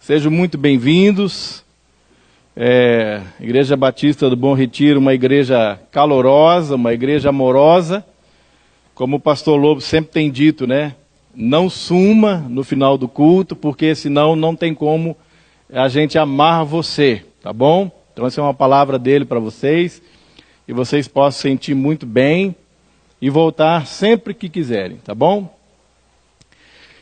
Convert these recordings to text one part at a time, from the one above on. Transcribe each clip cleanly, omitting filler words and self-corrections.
Sejam muito bem-vindos. Igreja Batista do Bom Retiro, uma igreja calorosa, uma igreja amorosa. Como o pastor Lobo sempre tem dito, né? Não suma no final do culto, porque senão não tem como a gente amar você, tá bom? Então essa é uma palavra dele para vocês, e vocês possam sentir muito bem e voltar sempre que quiserem, tá bom?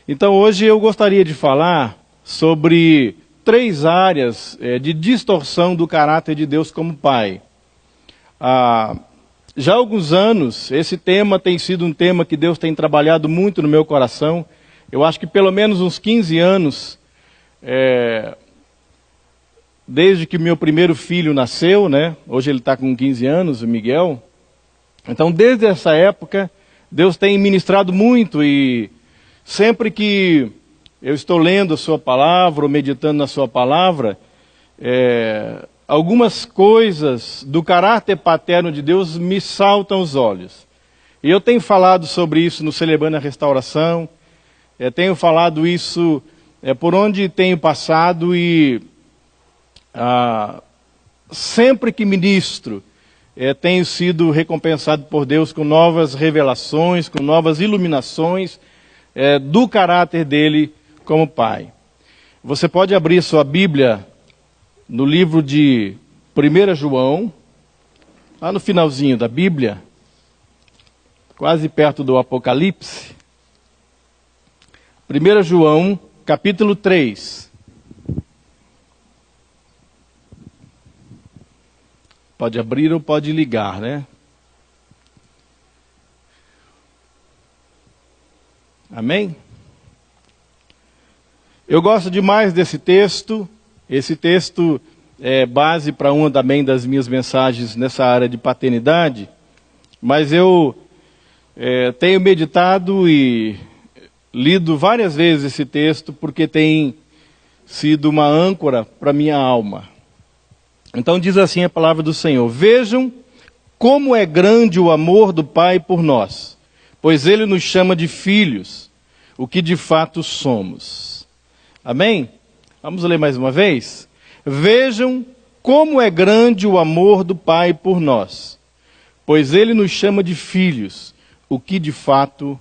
Então hoje eu gostaria de falar sobre 3 áreas de distorção do caráter de Deus como Pai. Já há alguns anos, esse tema tem sido um tema que Deus tem trabalhado muito no meu coração. Eu acho que pelo menos uns 15 anos, desde que meu primeiro filho nasceu, né? Hoje ele está com 15 anos, o Miguel. Então, desde essa época, Deus tem ministrado muito, e sempre que eu estou lendo a sua palavra ou meditando na sua palavra, algumas coisas do caráter paterno de Deus me saltam aos olhos. E eu tenho falado sobre isso no Celebrando a Restauração, tenho falado isso por onde tenho passado, e sempre que ministro, tenho sido recompensado por Deus com novas revelações, com novas iluminações do caráter dele como Pai. Você pode abrir sua Bíblia no livro de 1 João, lá no finalzinho da Bíblia, quase perto do Apocalipse. 1 João, capítulo 3. Pode abrir ou pode ligar, né? Amém? Eu gosto demais desse texto. Esse texto é base para uma também das minhas mensagens nessa área de paternidade. Mas eu tenho meditado e lido várias vezes esse texto, porque tem sido uma âncora para a minha alma. Então diz assim a palavra do Senhor: vejam como é grande o amor do Pai por nós, pois Ele nos chama de filhos, o que de fato somos. Amém? Vamos ler mais uma vez? Vejam como é grande o amor do Pai por nós, pois Ele nos chama de filhos, o que de fato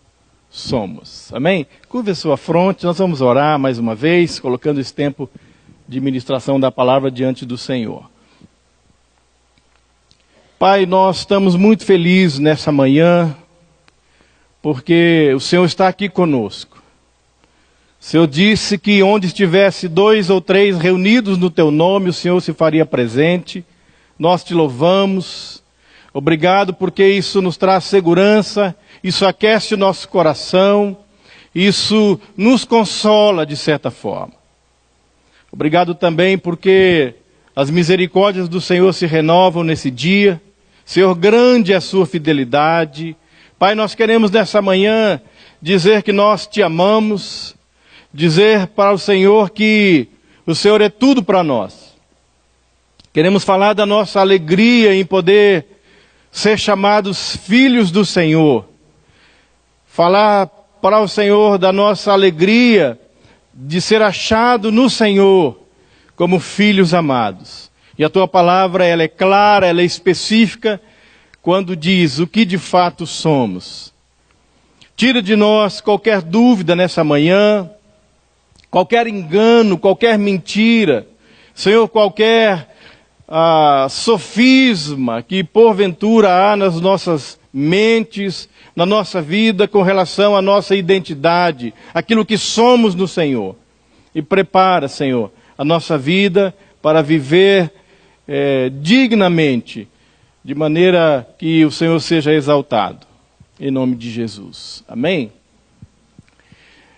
somos. Amém? Curve a sua fronte, nós vamos orar mais uma vez, colocando esse tempo de ministração da palavra diante do Senhor. Pai, nós estamos muito felizes nessa manhã, porque o Senhor está aqui conosco. O Senhor disse que onde estivesse 2 ou 3 reunidos no Teu nome, o Senhor se faria presente. Nós Te louvamos. Obrigado, porque isso nos traz segurança, isso aquece o nosso coração, isso nos consola de certa forma. Obrigado também porque as misericórdias do Senhor se renovam nesse dia. Senhor, grande é a sua fidelidade. Pai, nós queremos nessa manhã dizer que nós Te amamos, dizer para o Senhor que o Senhor é tudo para nós. Queremos falar da nossa alegria em poder ser chamados filhos do Senhor. Falar para o Senhor da nossa alegria de ser achado no Senhor como filhos amados. E a Tua palavra, ela é clara, ela é específica, quando diz o que de fato somos. Tira de nós qualquer dúvida nessa manhã, qualquer engano, qualquer mentira, Senhor, qualquer sofisma que porventura há nas nossas mentes, na nossa vida com relação à nossa identidade, aquilo que somos no Senhor. E prepara, Senhor, a nossa vida para viver dignamente, de maneira que o Senhor seja exaltado. Em nome de Jesus. Amém?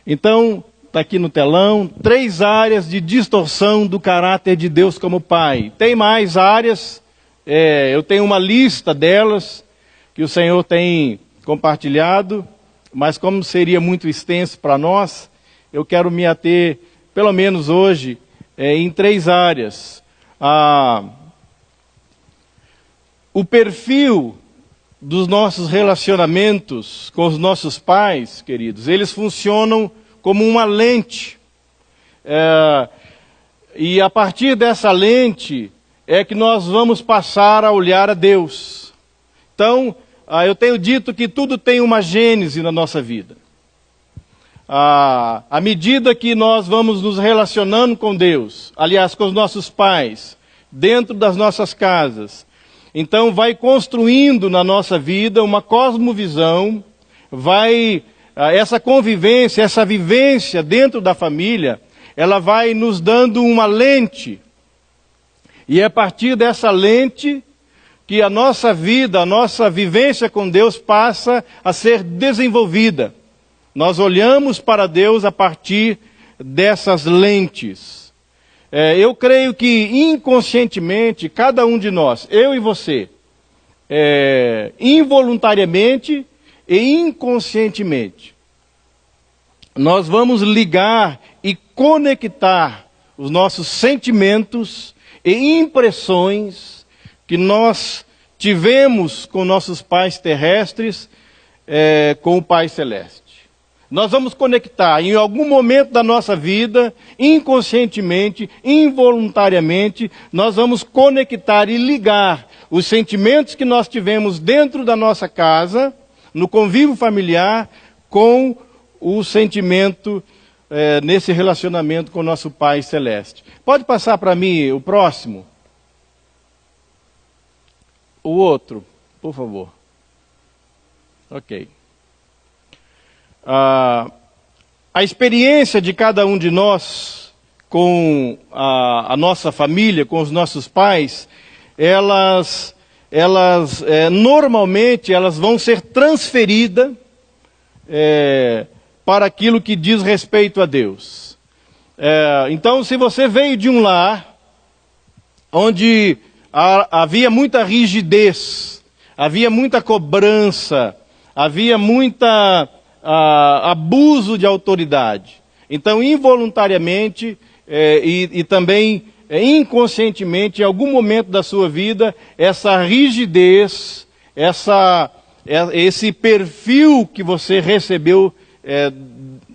Então, está aqui no telão, 3 áreas de distorção do caráter de Deus como Pai. Tem mais áreas, eu tenho uma lista delas, que o Senhor tem compartilhado, mas como seria muito extenso para nós, eu quero me ater, pelo menos hoje, em 3 áreas. O perfil dos nossos relacionamentos com os nossos pais, queridos, eles funcionam como uma lente. E a partir dessa lente é que nós vamos passar a olhar a Deus. Então, eu tenho dito que tudo tem uma gênese na nossa vida. À medida que nós vamos nos relacionando com Deus, aliás, com os nossos pais, dentro das nossas casas, então vai construindo na nossa vida uma cosmovisão, essa convivência, essa vivência dentro da família, ela vai nos dando uma lente. E é a partir dessa lente que a nossa vida, a nossa vivência com Deus passa a ser desenvolvida. Nós olhamos para Deus a partir dessas lentes. Eu creio que inconscientemente, cada um de nós, eu e você, involuntariamente e inconscientemente, nós vamos ligar e conectar os nossos sentimentos e impressões que nós tivemos com nossos pais terrestres, com o Pai Celeste. Nós vamos conectar em algum momento da nossa vida, inconscientemente, involuntariamente, nós vamos conectar e ligar os sentimentos que nós tivemos dentro da nossa casa, no convívio familiar, com o sentimento nesse relacionamento com o nosso Pai Celeste. Pode passar para mim o próximo? O outro, por favor. Ok. A experiência de cada um de nós com a nossa família, com os nossos pais, normalmente elas vão ser transferidas para aquilo que diz respeito a Deus. Então, se você veio de um lar onde havia muita rigidez, havia muita cobrança, havia muita abuso de autoridade. Então, involuntariamente e também inconscientemente, em algum momento da sua vida, essa rigidez, esse perfil que você recebeu,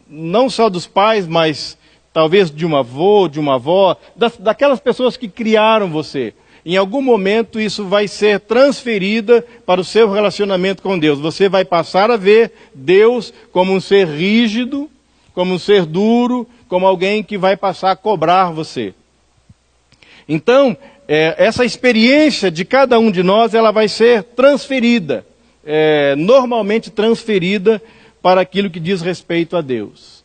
não só dos pais, mas talvez de um avô, de uma avó, daquelas pessoas que criaram você. Em algum momento isso vai ser transferida para o seu relacionamento com Deus. Você vai passar a ver Deus como um ser rígido, como um ser duro, como alguém que vai passar a cobrar você. Então, essa experiência de cada um de nós, ela vai ser transferida, normalmente transferida para aquilo que diz respeito a Deus.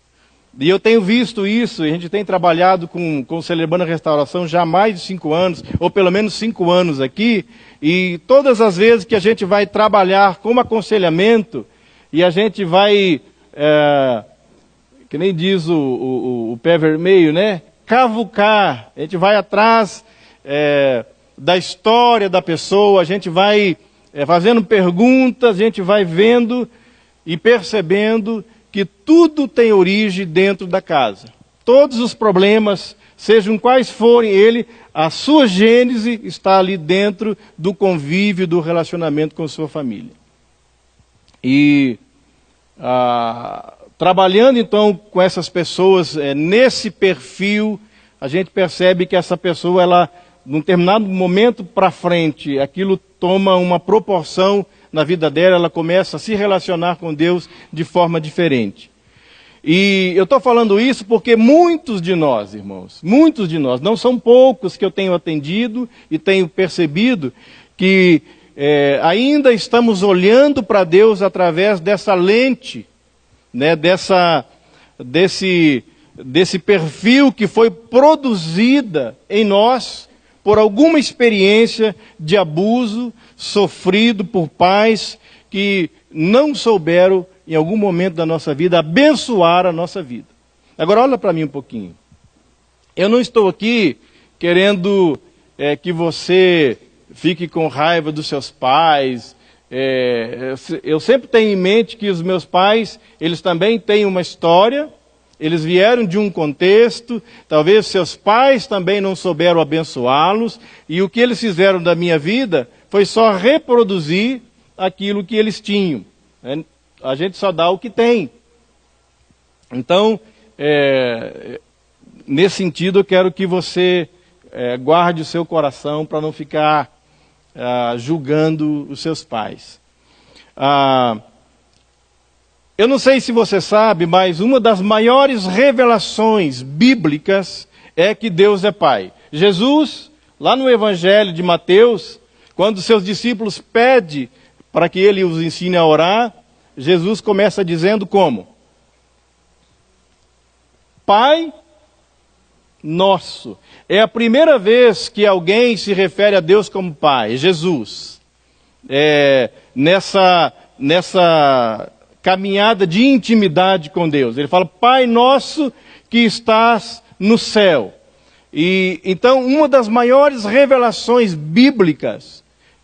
E eu tenho visto isso, a gente tem trabalhado com Celebrando a Restauração já há mais de 5 anos, ou pelo menos 5 anos aqui, e todas as vezes que a gente vai trabalhar como aconselhamento, e a gente vai, que nem diz o pé vermelho, né? Cavucar, a gente vai atrás da história da pessoa, a gente vai fazendo perguntas, a gente vai vendo e percebendo que tudo tem origem dentro da casa. Todos os problemas, sejam quais forem a sua gênese está ali dentro do convívio, do relacionamento com sua família. E trabalhando então com essas pessoas nesse perfil, a gente percebe que essa pessoa, ela, num determinado momento para frente, aquilo toma uma proporção na vida dela, ela começa a se relacionar com Deus de forma diferente. E eu estou falando isso porque muitos de nós, irmãos, muitos de nós, não são poucos que eu tenho atendido e tenho percebido que ainda estamos olhando para Deus através dessa lente, né, desse perfil que foi produzida em nós por alguma experiência de abuso sofrido por pais que não souberam, em algum momento da nossa vida, abençoar a nossa vida. Agora, olha para mim um pouquinho. Eu não estou aqui querendo que você fique com raiva dos seus pais. Eu sempre tenho em mente que os meus pais, eles também têm uma história. Eles vieram de um contexto, talvez seus pais também não souberam abençoá-los, e o que eles fizeram da minha vida foi só reproduzir aquilo que eles tinham. A gente só dá o que tem. Então, nesse sentido, eu quero que você guarde o seu coração para não ficar julgando os seus pais. Eu não sei se você sabe, mas uma das maiores revelações bíblicas é que Deus é Pai. Jesus, lá no Evangelho de Mateus, quando seus discípulos pedem para que ele os ensine a orar, Jesus começa dizendo como? Pai nosso. É a primeira vez que alguém se refere a Deus como Pai, Jesus. Nessa caminhada de intimidade com Deus. Ele fala, Pai nosso que estás no céu. E então, uma das maiores revelações bíblicas,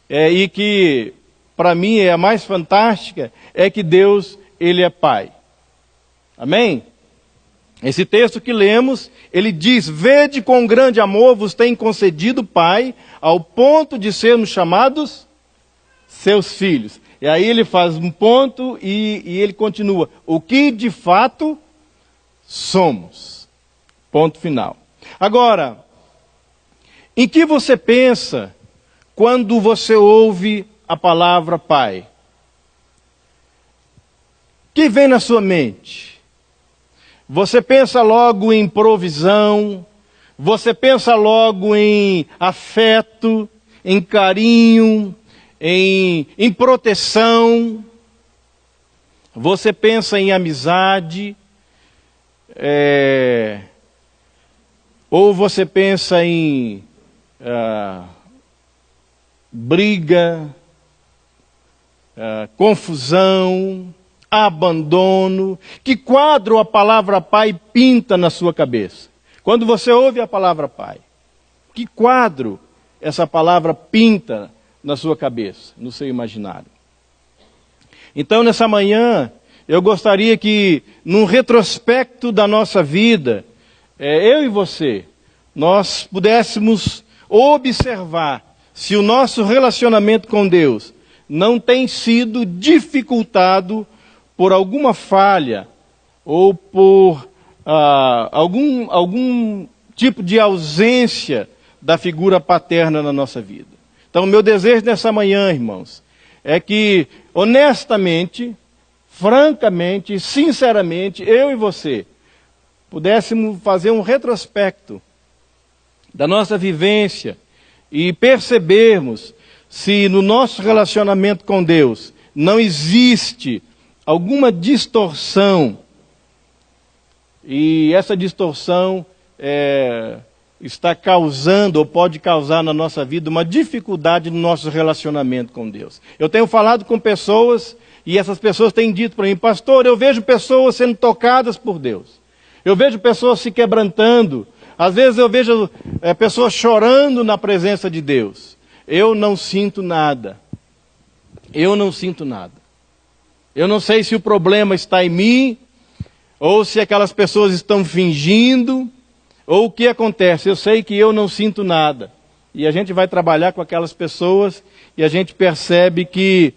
e que para mim é a mais fantástica, é que Deus, Ele é Pai. Amém? Esse texto que lemos, ele diz, vede com grande amor vos tem concedido Pai, ao ponto de sermos chamados seus filhos. E aí ele faz um ponto e ele continua. O que de fato somos. Ponto final. Agora, em que você pensa quando você ouve a palavra Pai? O que vem na sua mente? Você pensa logo em provisão, você pensa logo em afeto, em carinho, em proteção, você pensa em amizade, ou você pensa em briga, confusão, abandono. Que quadro a palavra Pai pinta na sua cabeça? Quando você ouve a palavra Pai, que quadro essa palavra pinta na sua cabeça, no seu imaginário? Então, nessa manhã, eu gostaria que, num retrospecto da nossa vida, eu e você, nós pudéssemos observar se o nosso relacionamento com Deus não tem sido dificultado por alguma falha ou por algum tipo de ausência da figura paterna na nossa vida. Então, o meu desejo nessa manhã, irmãos, é que, honestamente, francamente, sinceramente, eu e você, pudéssemos fazer um retrospecto da nossa vivência e percebermos se no nosso relacionamento com Deus não existe alguma distorção, e essa distorção está causando, ou pode causar na nossa vida, uma dificuldade no nosso relacionamento com Deus. Eu tenho falado com pessoas, e essas pessoas têm dito para mim, pastor, eu vejo pessoas sendo tocadas por Deus. Eu vejo pessoas se quebrantando. Às vezes eu vejo pessoas chorando na presença de Deus. Eu não sinto nada. Eu não sinto nada. Eu não sei se o problema está em mim, ou se aquelas pessoas estão fingindo, ou o que acontece. Eu sei que eu não sinto nada. E a gente vai trabalhar com aquelas pessoas e a gente percebe que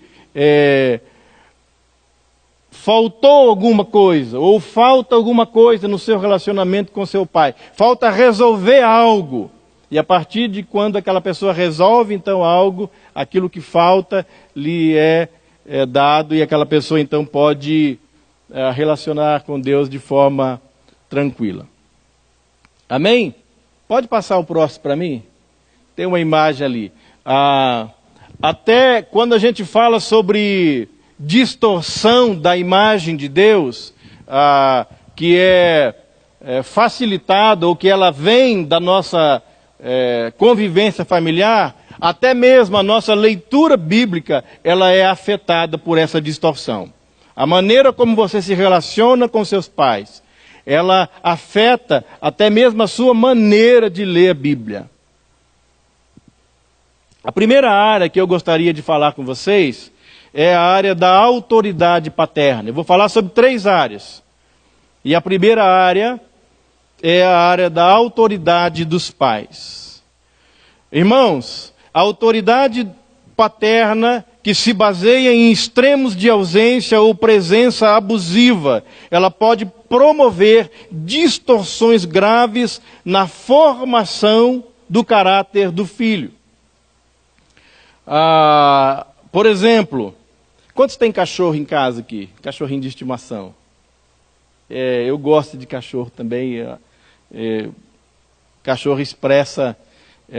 faltou alguma coisa, ou falta alguma coisa no seu relacionamento com seu pai. Falta resolver algo. E a partir de quando aquela pessoa resolve então algo, aquilo que falta lhe é dado, e aquela pessoa então pode relacionar com Deus de forma tranquila. Amém? Pode passar o próximo para mim? Tem uma imagem ali. Até quando a gente fala sobre distorção da imagem de Deus, que é facilitada, ou que ela vem da nossa convivência familiar, até mesmo a nossa leitura bíblica, ela é afetada por essa distorção. A maneira como você se relaciona com seus pais, ela afeta até mesmo a sua maneira de ler a Bíblia. A primeira área que eu gostaria de falar com vocês é a área da autoridade paterna. Eu vou falar sobre 3 áreas. E a primeira área é a área da autoridade dos pais. Irmãos, a autoridade paterna que se baseia em extremos de ausência ou presença abusiva. Ela pode promover distorções graves na formação do caráter do filho. Por exemplo, quantos tem cachorro em casa aqui? Cachorrinho de estimação. Eu gosto de cachorro também. Cachorro expressa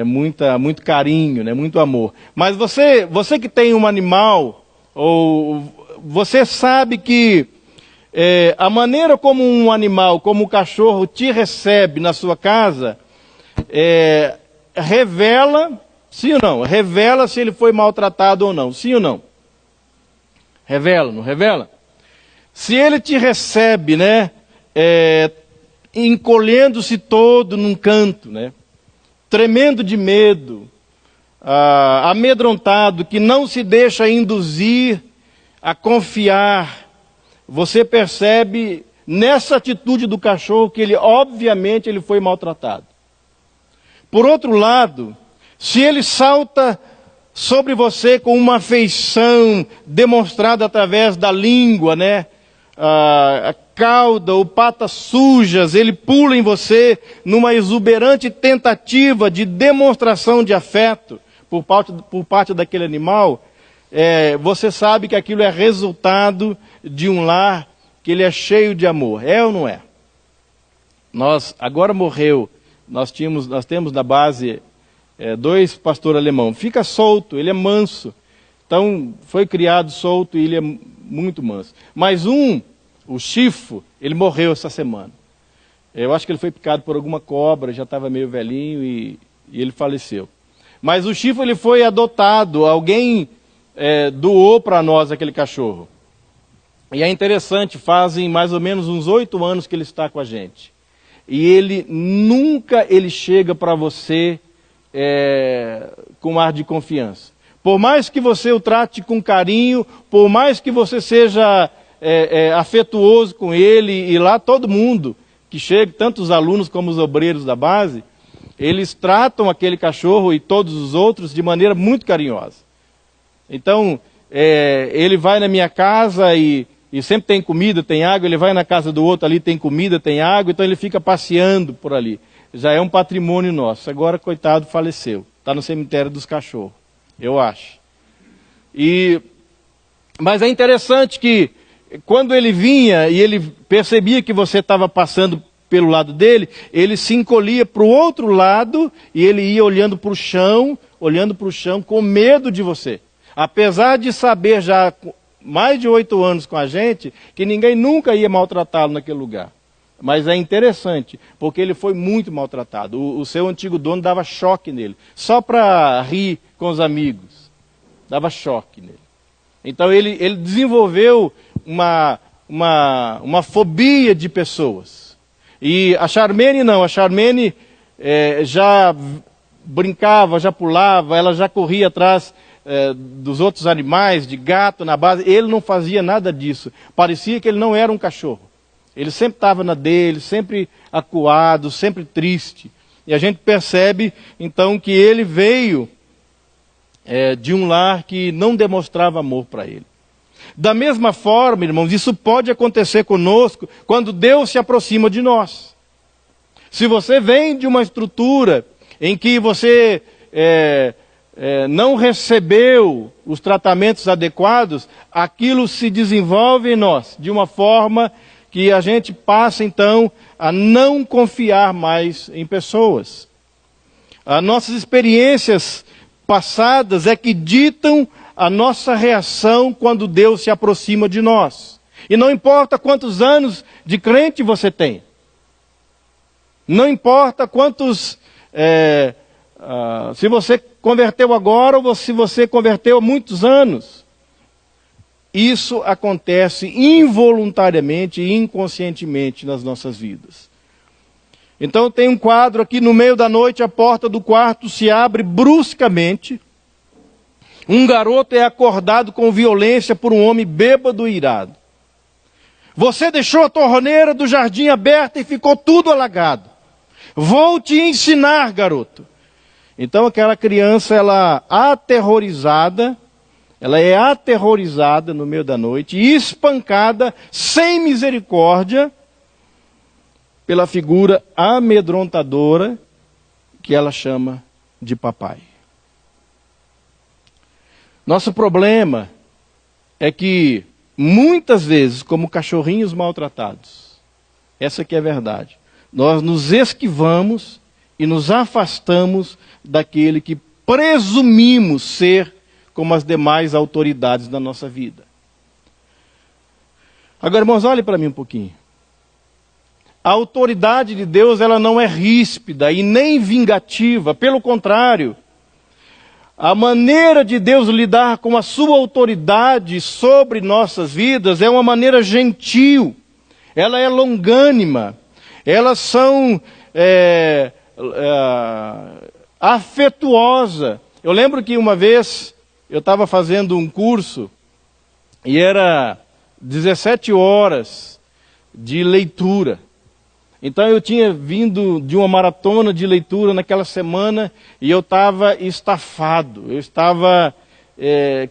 muito carinho, né? Muito amor. Mas você que tem um animal, você sabe que a maneira como um animal, como o cachorro te recebe na sua casa, revela, sim ou não? Revela se ele foi maltratado ou não, sim ou não? Revela, não revela? Se ele te recebe, né, encolhendo-se todo num canto, né, tremendo de medo, amedrontado, que não se deixa induzir a confiar, você percebe nessa atitude do cachorro que obviamente ele foi maltratado. Por outro lado, se ele salta sobre você com uma afeição demonstrada através da língua, né, a cauda ou patas sujas, ele pula em você numa exuberante tentativa de demonstração de afeto por parte daquele animal, você sabe que aquilo é resultado de um lar que ele é cheio de amor. É ou não é? Agora morreu, nós temos na base 2 pastores alemão. Fica solto, ele é manso. Então, foi criado solto e ele é muito manso. Mas o Chifo, ele morreu essa semana. Eu acho que ele foi picado por alguma cobra, já estava meio velhinho e ele faleceu. Mas o Chifo, ele foi adotado, alguém doou para nós aquele cachorro. E é interessante, fazem mais ou menos uns 8 anos que ele está com a gente. E ele nunca chega para você com um ar de confiança. Por mais que você o trate com carinho, por mais que você seja afetuoso com ele, e lá todo mundo que chega, tanto os alunos como os obreiros da base, eles tratam aquele cachorro e todos os outros de maneira muito carinhosa. Então, ele vai na minha casa e sempre tem comida, tem água, ele vai na casa do outro ali, tem comida, tem água, então ele fica passeando por ali. Já é um patrimônio nosso. Agora, coitado, faleceu. Está no cemitério dos cachorros, eu acho. Mas é interessante que quando ele vinha e ele percebia que você estava passando pelo lado dele, ele se encolhia para o outro lado e ele ia olhando para o chão com medo de você. Apesar de saber já mais de 8 anos com a gente, que ninguém nunca ia maltratá-lo naquele lugar. Mas é interessante, porque ele foi muito maltratado. O seu antigo dono dava choque nele, só para rir com os amigos. Dava choque nele. Então ele desenvolveu uma fobia de pessoas. E a Charmaine não, a Charmaine já brincava, já pulava, ela já corria atrás dos outros animais, de gato na base. Ele não fazia nada disso. Parecia que ele não era um cachorro. Ele sempre estava na dele, sempre acuado, sempre triste. E a gente percebe, então, que ele veio de um lar que não demonstrava amor para ele. Da mesma forma, irmãos, isso pode acontecer conosco quando Deus se aproxima de nós. Se você vem de uma estrutura em que você não recebeu os tratamentos adequados, aquilo se desenvolve em nós de uma forma que a gente passa, então, a não confiar mais em pessoas. As nossas experiências passadas que ditam a nossa reação quando Deus se aproxima de nós. E não importa quantos anos de crente você tem. Não importa quantos... se você converteu agora ou se você converteu há muitos anos. Isso acontece involuntariamente e inconscientemente nas nossas vidas. Então tem um quadro aqui: no meio da noite a porta do quarto se abre bruscamente. Um garoto é acordado com violência por um homem bêbado e irado. Você deixou a torneira do jardim aberta e ficou tudo alagado. Vou te ensinar, garoto. Então aquela criança, ela aterrorizada, ela é aterrorizada no meio da noite e espancada sem misericórdia pela figura amedrontadora que ela chama de papai. Nosso problema é que, muitas vezes, como cachorrinhos maltratados, essa que é a verdade, nós nos esquivamos e nos afastamos daquele que presumimos ser como as demais autoridades da nossa vida. Agora, irmãos, olhem para mim um pouquinho. A autoridade de Deus, ela não é ríspida e nem vingativa, pelo contrário. A maneira de Deus lidar com a sua autoridade sobre nossas vidas é uma maneira gentil, ela é longânima, elas são afetuosa. Eu lembro que uma vez eu estava fazendo um curso e era 17 horas de leitura. Então eu tinha vindo de uma maratona de leitura naquela semana e eu estava estafado, eu estava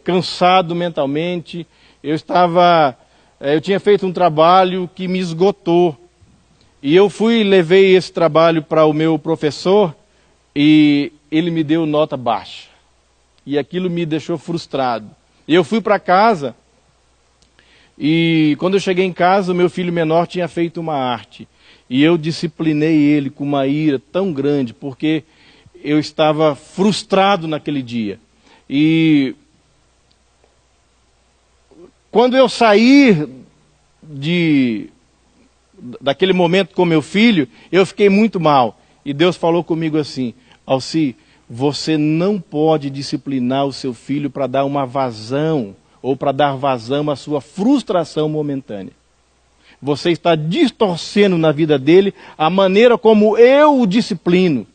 cansado mentalmente, eu tinha feito um trabalho que me esgotou. E eu levei esse trabalho para o meu professor e ele me deu nota baixa. E aquilo me deixou frustrado. E eu fui para casa e quando eu cheguei em casa, o meu filho menor tinha feito uma arte. E eu disciplinei ele com uma ira tão grande, porque eu estava frustrado naquele dia. E quando eu saí daquele momento com meu filho, eu fiquei muito mal. E Deus falou comigo assim: Alci, você não pode disciplinar o seu filho para dar uma vazão, ou para dar vazão à sua frustração momentânea. Você está distorcendo na vida dele a maneira como eu o disciplino.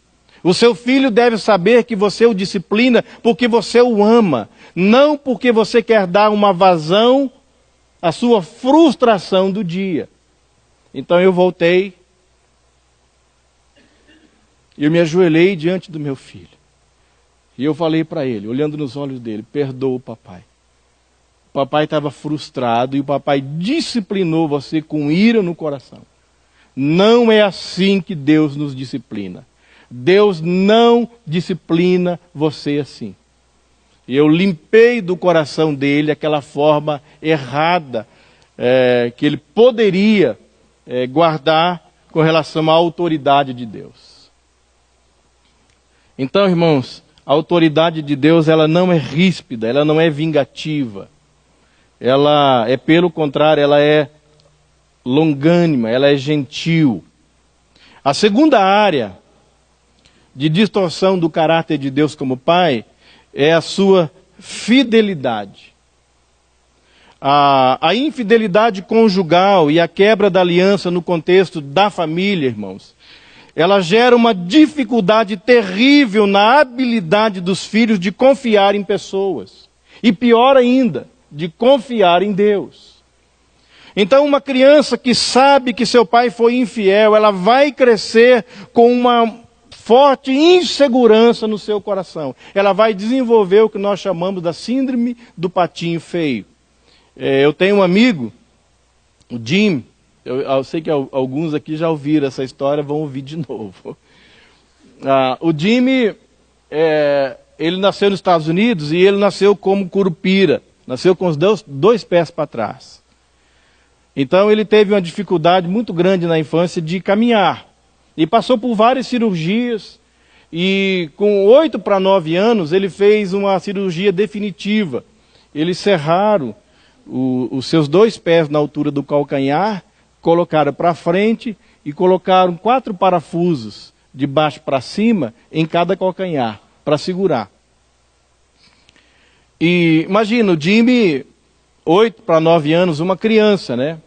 O seu filho deve saber que você o disciplina porque você o ama, não porque você quer dar uma vazão à sua frustração do dia. Então eu voltei, eu me ajoelhei diante do meu filho. E eu falei para ele, olhando nos olhos dele: perdoa o papai. O papai estava frustrado e o papai disciplinou você com ira no coração. Não é assim que Deus nos disciplina. Deus não disciplina você assim. E eu limpei do coração dele aquela forma errada que ele poderia guardar com relação à autoridade de Deus. Então, irmãos, a autoridade de Deus, ela não é ríspida, ela não é vingativa. Ela é, pelo contrário, ela é longânima, ela é gentil. A segunda área de distorção do caráter de Deus como Pai é a sua fidelidade. A infidelidade conjugal e a quebra da aliança no contexto da família, irmãos, ela gera uma dificuldade terrível na habilidade dos filhos de confiar em pessoas. E pior ainda, de confiar em Deus. Então uma criança que sabe que seu pai foi infiel, ela vai crescer com uma forte insegurança no seu coração. Ela vai desenvolver o que nós chamamos da síndrome do patinho feio. Eu tenho um amigo, o Jim, eu sei que alguns aqui já ouviram essa história, vão ouvir de novo. O Jimmy, ele nasceu nos Estados Unidos e ele nasceu como curupira. Nasceu com os dois pés para trás. Então ele teve uma dificuldade muito grande na infância de caminhar. E passou por várias cirurgias. E com 8 para 9 anos ele fez uma cirurgia definitiva. Eles serraram os seus 2 pés na altura do calcanhar, colocaram para frente e colocaram 4 parafusos de baixo para cima em cada calcanhar, para segurar. E imagina, o Jimmy, 8 para 9 anos, uma criança, né?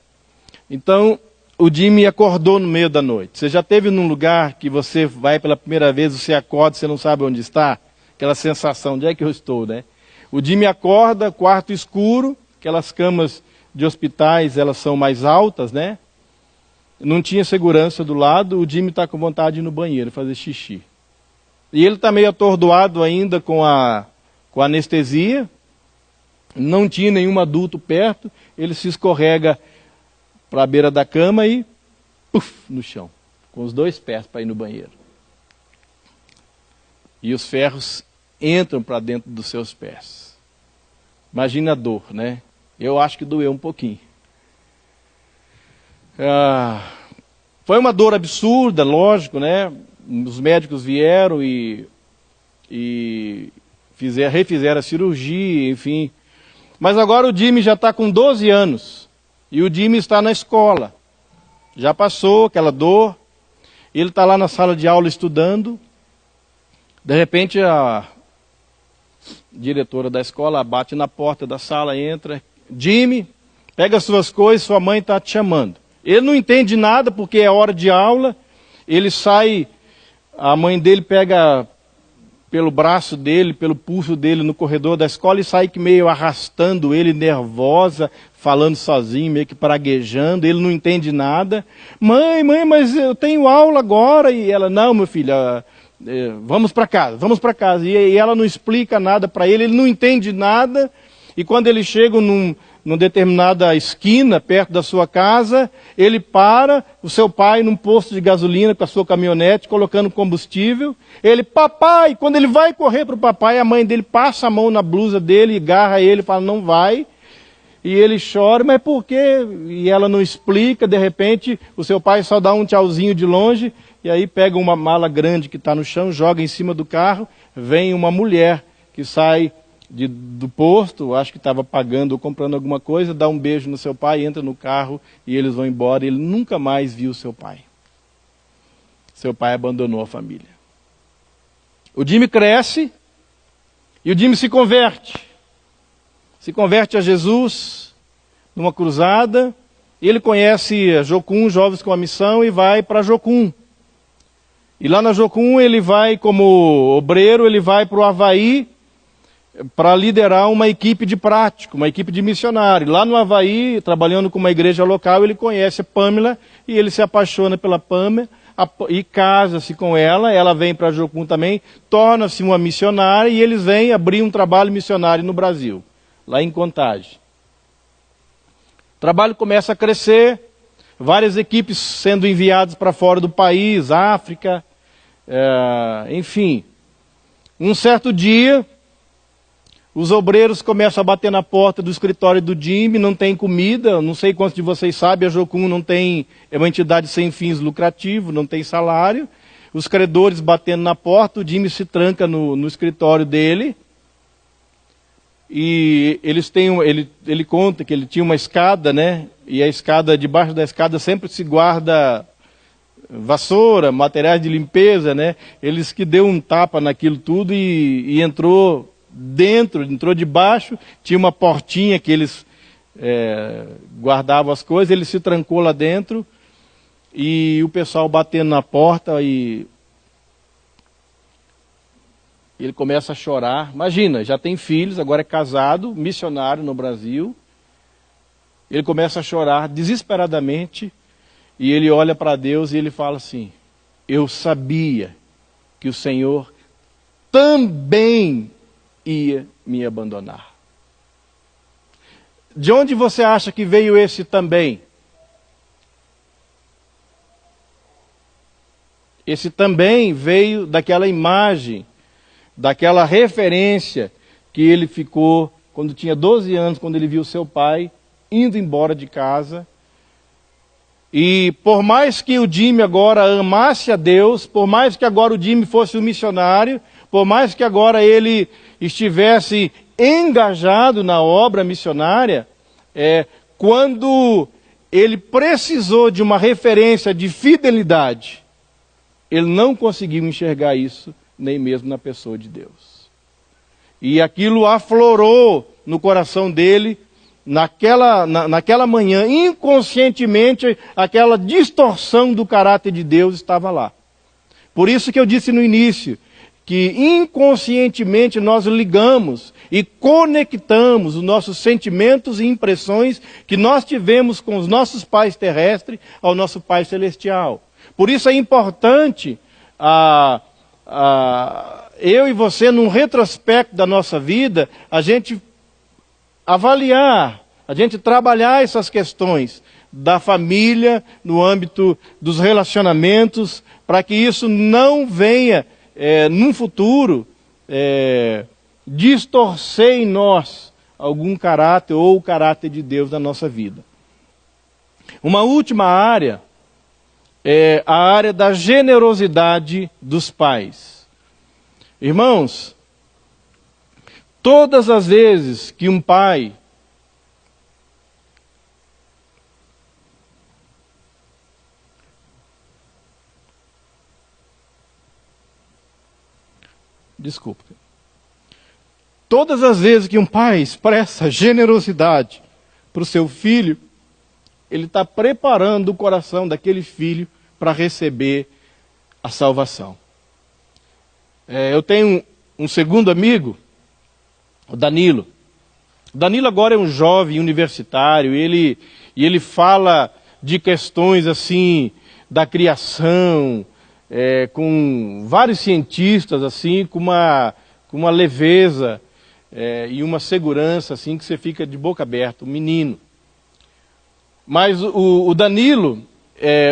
Então, o Jimmy acordou no meio da noite. Você já esteve num lugar que você vai pela primeira vez, você acorda, você não sabe onde está? Aquela sensação, onde é que eu estou, né? O Jimmy acorda, quarto escuro, aquelas camas de hospitais, elas são mais altas, né? Não tinha segurança do lado, o Jimmy está com vontade de ir no banheiro, fazer xixi. E ele está meio atordoado ainda com a anestesia. não tinha nenhum adulto perto, ele se escorrega para a beira da cama e puf, no chão, com os 2 pés para ir no banheiro. E os ferros entram para dentro dos seus pés. Imagina a dor, né? Eu acho que doeu um pouquinho. Foi uma dor absurda, lógico, né? Os médicos vieram e refizeram a cirurgia, enfim. Mas agora o Jimmy já está com 12 anos. E o Jimmy está na escola. Já passou aquela dor. Ele está lá na sala de aula estudando. De repente a diretora da escola bate na porta da sala, entra. Jimmy, pega as suas coisas, sua mãe está te chamando. Ele não entende nada porque é hora de aula. Ele sai, a mãe dele pega pelo braço dele, pelo pulso dele no corredor da escola e sai meio arrastando ele, nervosa, falando sozinho, meio que praguejando. Ele não entende nada. Mãe, mas eu tenho aula agora. E ela, não, meu filho, vamos para casa. E ela não explica nada para ele, ele não entende nada. E quando ele chega numa determinada esquina, perto da sua casa, ele para, o seu pai num posto de gasolina com a sua caminhonete, colocando combustível. Ele, papai, quando ele vai correr para o papai, a mãe dele passa a mão na blusa dele, agarra ele e fala, não vai. E ele chora, mas por quê? E ela não explica, de repente, o seu pai só dá um tchauzinho de longe, e aí pega uma mala grande que está no chão, joga em cima do carro, vem uma mulher que sai do posto, acho que estava pagando ou comprando alguma coisa, dá um beijo no seu pai, entra no carro e eles vão embora. Ele nunca mais viu seu pai. Seu pai abandonou a família. O Jimmy cresce e o Jimmy se converte. Se converte a Jesus numa cruzada. Ele conhece a Jocum, Jovens com a Missão, e vai para Jocum. E lá na Jocum ele vai como obreiro, ele vai para o Havaí, para liderar uma equipe de prático, uma equipe de missionário. Lá no Havaí, trabalhando com uma igreja local, ele conhece a Pamela e ele se apaixona pela Pamela e casa-se com ela. Ela vem para Jocum também, torna-se uma missionária e eles vêm abrir um trabalho missionário no Brasil, lá em Contagem. O trabalho começa a crescer, várias equipes sendo enviadas para fora do país, África, enfim. Um certo dia, os obreiros começam a bater na porta do escritório do Jimmy, não tem comida, não sei quantos de vocês sabem, a Jocum não tem, é uma entidade sem fins lucrativos, não tem salário. Os credores batendo na porta, o Jimmy se tranca no escritório dele. E ele conta que ele tinha uma escada, né? E a escada, debaixo da escada sempre se guarda vassoura, materiais de limpeza, né? Eles que deu um tapa naquilo tudo e entrou debaixo, tinha uma portinha que eles guardavam as coisas, ele se trancou lá dentro e o pessoal batendo na porta e ele começa a chorar. Imagina, já tem filhos, agora é casado, missionário no Brasil. Ele começa a chorar desesperadamente e ele olha para Deus e ele fala assim, eu sabia que o Senhor também ia me abandonar. De onde você acha que veio esse também? Esse também veio daquela imagem, daquela referência que ele ficou quando tinha 12 anos, quando ele viu seu pai indo embora de casa. E por mais que o Jimmy agora amasse a Deus, por mais que agora o Jimmy fosse um missionário, por mais que agora ele estivesse engajado na obra missionária, quando ele precisou de uma referência de fidelidade, ele não conseguiu enxergar isso, nem mesmo na pessoa de Deus. E aquilo aflorou no coração dele, naquela manhã, inconscientemente, aquela distorção do caráter de Deus estava lá. Por isso que eu disse no início, que inconscientemente nós ligamos e conectamos os nossos sentimentos e impressões que nós tivemos com os nossos pais terrestres ao nosso Pai Celestial. Por isso é importante eu e você, num retrospecto da nossa vida, a gente avaliar, a gente trabalhar essas questões da família, no âmbito dos relacionamentos, para que isso não venha, num futuro, distorcer em nós algum caráter ou o caráter de Deus na nossa vida. Uma última área é a área da generosidade dos pais. Irmãos, todas as vezes que um pai todas as vezes que um pai expressa generosidade para o seu filho, ele está preparando o coração daquele filho para receber a salvação. Eu tenho um segundo amigo, o Danilo. O Danilo agora é um jovem universitário, e ele fala de questões assim, da criação, com vários cientistas, assim, com uma leveza e uma segurança, assim, que você fica de boca aberta, um menino. Mas o Danilo,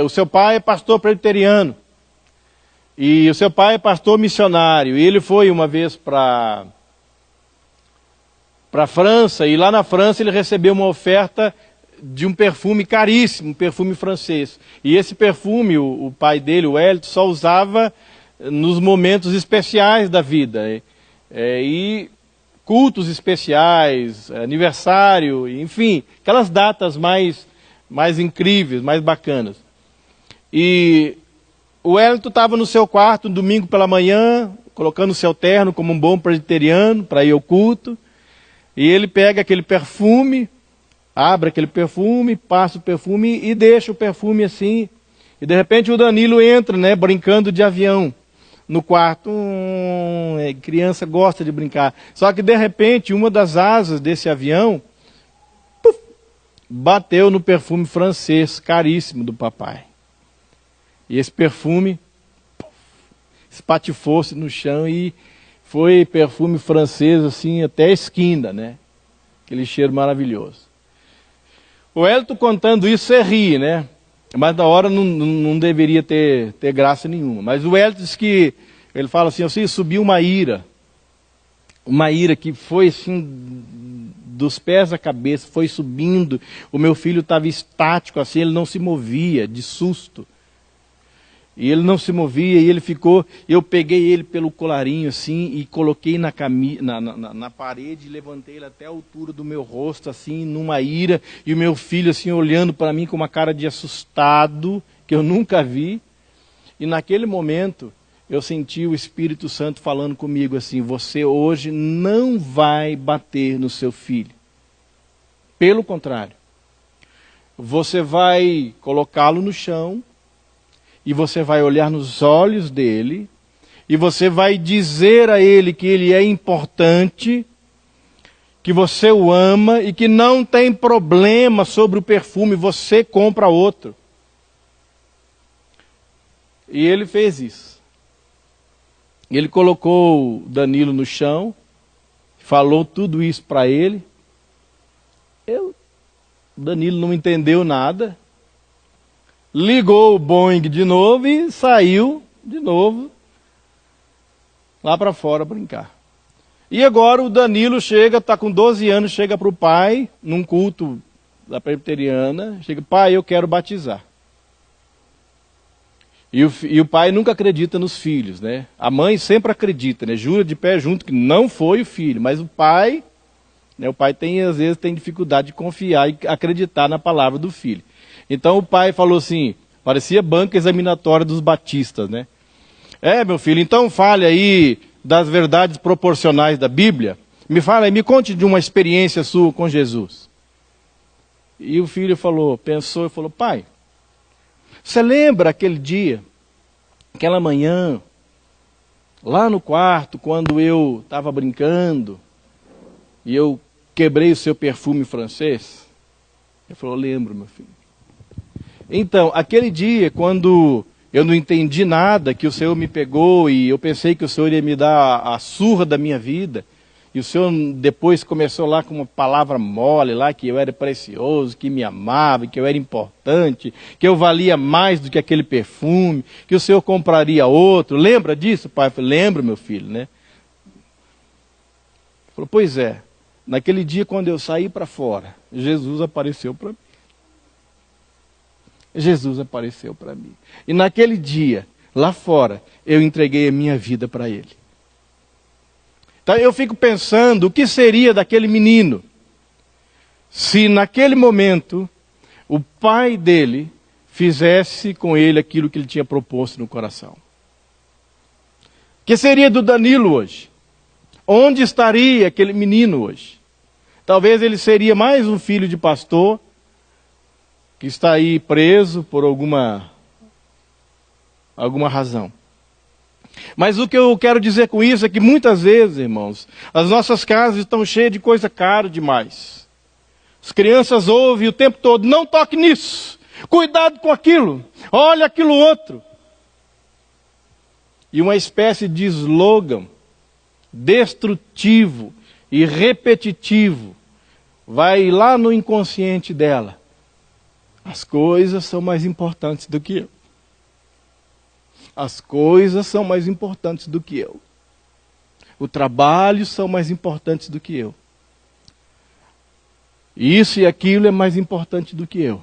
o seu pai é pastor presbiteriano, e o seu pai é pastor missionário, e ele foi uma vez para a França, e lá na França ele recebeu uma oferta de um perfume caríssimo, um perfume francês. E esse perfume, o pai dele, o Hélito, só usava nos momentos especiais da vida. E cultos especiais, aniversário, enfim, aquelas datas mais incríveis, mais bacanas. E o Hélito estava no seu quarto, um domingo pela manhã, colocando o seu terno como um bom presbiteriano para ir ao culto. E ele pega aquele perfume, abre aquele perfume, passa o perfume e deixa o perfume assim. E de repente o Danilo entra, né, brincando de avião no quarto. Criança gosta de brincar. Só que de repente uma das asas desse avião bateu no perfume francês caríssimo do papai. E esse perfume espatifou-se no chão e foi perfume francês assim até a esquina, né? Aquele cheiro maravilhoso. O Hélito contando isso, você ri, né? Mas na hora não deveria ter graça nenhuma. Mas o Hélito diz que, ele fala assim, assim, subiu uma ira que foi assim, dos pés à cabeça, foi subindo. O meu filho estava estático assim, ele não se movia de susto. E ele não se movia, e ele ficou, eu peguei ele pelo colarinho assim, e coloquei na parede, e levantei ele até a altura do meu rosto, assim, numa ira, e o meu filho assim, olhando para mim com uma cara de assustado, que eu nunca vi. E naquele momento, eu senti o Espírito Santo falando comigo assim, você hoje não vai bater no seu filho. Pelo contrário, você vai colocá-lo no chão, e você vai olhar nos olhos dele, e você vai dizer a ele que ele é importante, que você o ama e que não tem problema sobre o perfume, você compra outro. E ele fez isso. Ele colocou o Danilo no chão, falou tudo isso para ele. O Danilo não entendeu nada. Ligou o Boeing de novo e saiu de novo lá para fora brincar. E agora o Danilo chega, está com 12 anos, chega para o pai, num culto da presbiteriana, chega, pai, eu quero batizar. E o pai nunca acredita nos filhos, né? A mãe sempre acredita, né? Jura de pé junto que não foi o filho, mas o pai, né? O pai às vezes tem dificuldade de confiar e acreditar na palavra do filho. Então o pai falou assim, parecia banca examinatória dos batistas, né? Meu filho, então fale aí das verdades proporcionais da Bíblia. Me conte de uma experiência sua com Jesus. E o filho pensou e falou, pai, você lembra aquele dia, aquela manhã, lá no quarto, quando eu estava brincando, e eu quebrei o seu perfume francês? Ele falou, lembro, meu filho. Então, aquele dia, quando eu não entendi nada, que o Senhor me pegou e eu pensei que o Senhor ia me dar a surra da minha vida, E o Senhor depois começou lá com uma palavra mole lá, que eu era precioso, que me amava, que eu era importante, que eu valia mais do que aquele perfume, que o Senhor compraria outro. Lembra disso, pai? Eu falei, lembro, meu filho, né? Ele falou, pois é, naquele dia quando eu saí para fora, Jesus apareceu para mim. Jesus apareceu para mim. E naquele dia, lá fora, eu entreguei a minha vida para Ele. Então eu fico pensando o que seria daquele menino se naquele momento o pai dele fizesse com ele aquilo que ele tinha proposto no coração. O que seria do Danilo hoje? Onde estaria aquele menino hoje? Talvez ele seria mais um filho de pastor que está aí preso por alguma razão. Mas o que eu quero dizer com isso é que muitas vezes, irmãos, as nossas casas estão cheias de coisa cara demais. As crianças ouvem o tempo todo, não toque nisso, cuidado com aquilo, olha aquilo outro. E uma espécie de slogan destrutivo e repetitivo vai lá no inconsciente dela. As coisas são mais importantes do que eu. As coisas são mais importantes do que eu. O trabalho são mais importantes do que eu. Isso e aquilo é mais importante do que eu.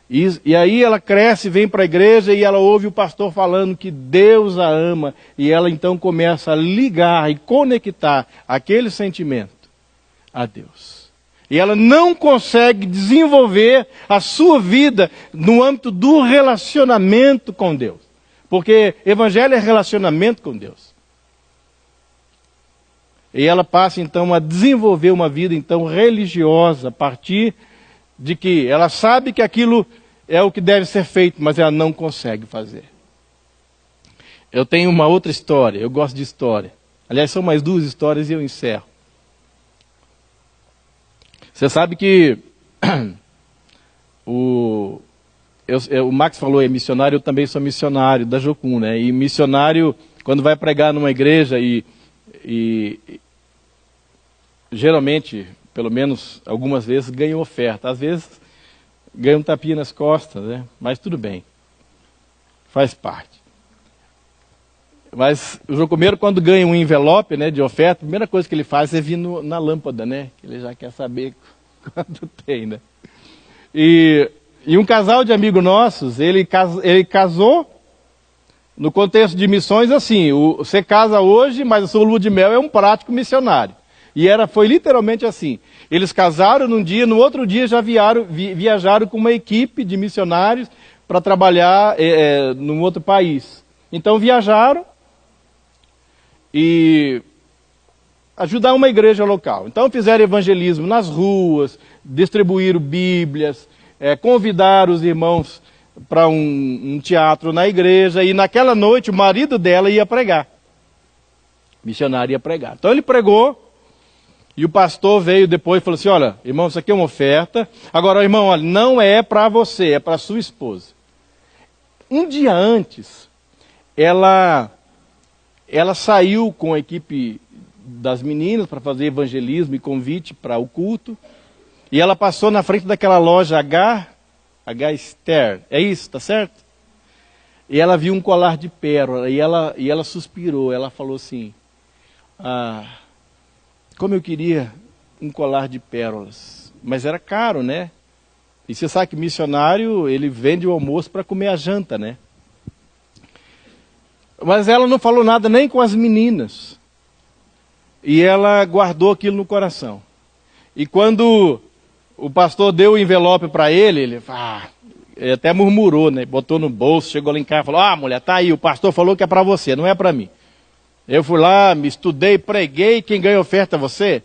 E aí ela cresce, vem para a igreja e ela ouve o pastor falando que Deus a ama. E ela então começa a ligar e conectar aquele sentimento a Deus. E ela não consegue desenvolver a sua vida no âmbito do relacionamento com Deus. Porque evangelho é relacionamento com Deus. E ela passa então a desenvolver uma vida então religiosa a partir de que ela sabe que aquilo é o que deve ser feito, mas ela não consegue fazer. Eu tenho uma outra história, eu gosto de história. Aliás, são mais duas histórias e eu encerro. Você sabe que o Max falou, é missionário, eu também sou missionário da Jocum, né? E missionário, quando vai pregar numa igreja e geralmente, pelo menos algumas vezes, ganha oferta. Às vezes, ganha um tapinha nas costas, né? Mas tudo bem. Faz parte. Mas o jocumeiro, quando ganha um envelope, né, de oferta, a primeira coisa que ele faz é vir na lâmpada, né? Ele já quer saber quanto tem, né? E um casal de amigos nossos, ele casou no contexto de missões assim, você casa hoje, mas a sua lua de mel é um prático missionário. E foi literalmente assim. Eles casaram num dia, no outro dia já viajaram com uma equipe de missionários para trabalhar num outro país. Então viajaram e ajudar uma igreja local. Então fizeram evangelismo nas ruas, distribuíram bíblias, convidaram os irmãos para um teatro na igreja, e naquela noite o marido dela ia pregar. O missionário ia pregar. Então ele pregou, e o pastor veio depois e falou assim, olha, irmão, isso aqui é uma oferta. Agora, irmão, olha, não é para você, é para sua esposa. Um dia antes, ela saiu com a equipe das meninas para fazer evangelismo e convite para o culto. E ela passou na frente daquela loja H Stern, é isso, tá certo? E ela viu um colar de pérola, e ela suspirou, ela falou assim, como eu queria um colar de pérolas, mas era caro, né? E você sabe que missionário, ele vende o almoço para comer a janta, né? Mas ela não falou nada nem com as meninas, e ela guardou aquilo no coração. E quando o pastor deu o envelope para ele até murmurou, né? Botou no bolso, chegou lá em casa e falou, mulher, tá aí, o pastor falou que é para você, não é para mim. Eu fui lá, me estudei, preguei, quem ganha oferta é você?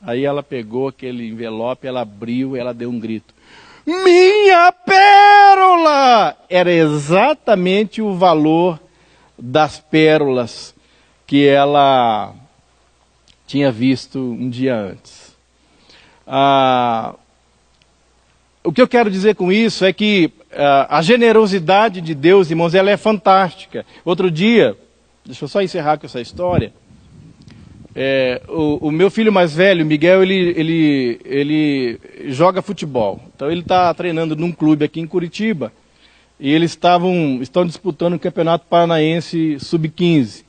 Aí ela pegou aquele envelope, ela abriu, ela deu um grito. Minha pérola! Era exatamente o valor das pérolas que ela tinha visto um dia antes. O que eu quero dizer com isso é que a generosidade de Deus, irmãos, ela é fantástica. Outro dia, deixa eu só encerrar com essa história. O meu filho mais velho, Miguel, ele joga futebol. Então ele está treinando num clube aqui em Curitiba. E eles estão disputando o Campeonato Paranaense Sub-15.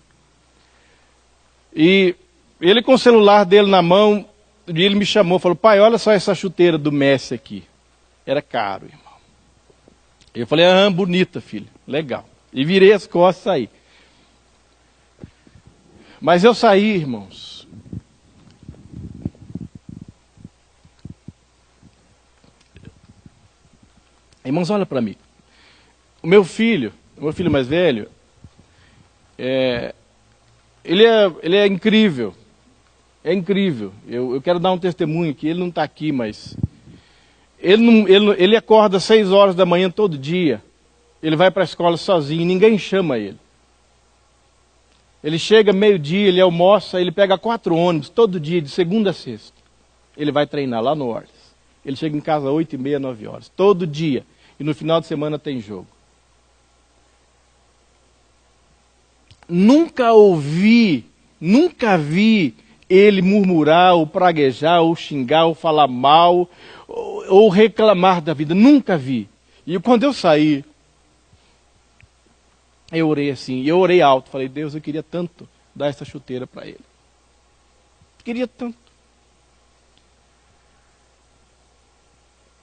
E ele com o celular dele na mão, ele me chamou, falou: pai, olha só essa chuteira do Messi aqui. Era caro, irmão. Eu falei: ah, bonita, filho, legal. E virei as costas e saí. Mas eu saí, irmãos. Irmãos, olha para mim. O meu filho mais velho, ele é incrível. É incrível. Eu quero dar um testemunho aqui. Ele não está aqui, mas ele acorda às 6 horas da manhã todo dia. Ele vai para a escola sozinho, ninguém chama ele. Ele chega meio-dia, ele almoça, ele pega 4 ônibus todo dia, de segunda a sexta. Ele vai treinar lá no Orles. Ele chega em casa às 8h30, 9 horas, todo dia. E no final de semana tem jogo. Nunca vi ele murmurar, ou praguejar, ou xingar, ou falar mal, ou reclamar da vida. Nunca vi. E quando eu saí, eu orei assim, eu orei alto. Falei: Deus, eu queria tanto dar essa chuteira para ele. Queria tanto.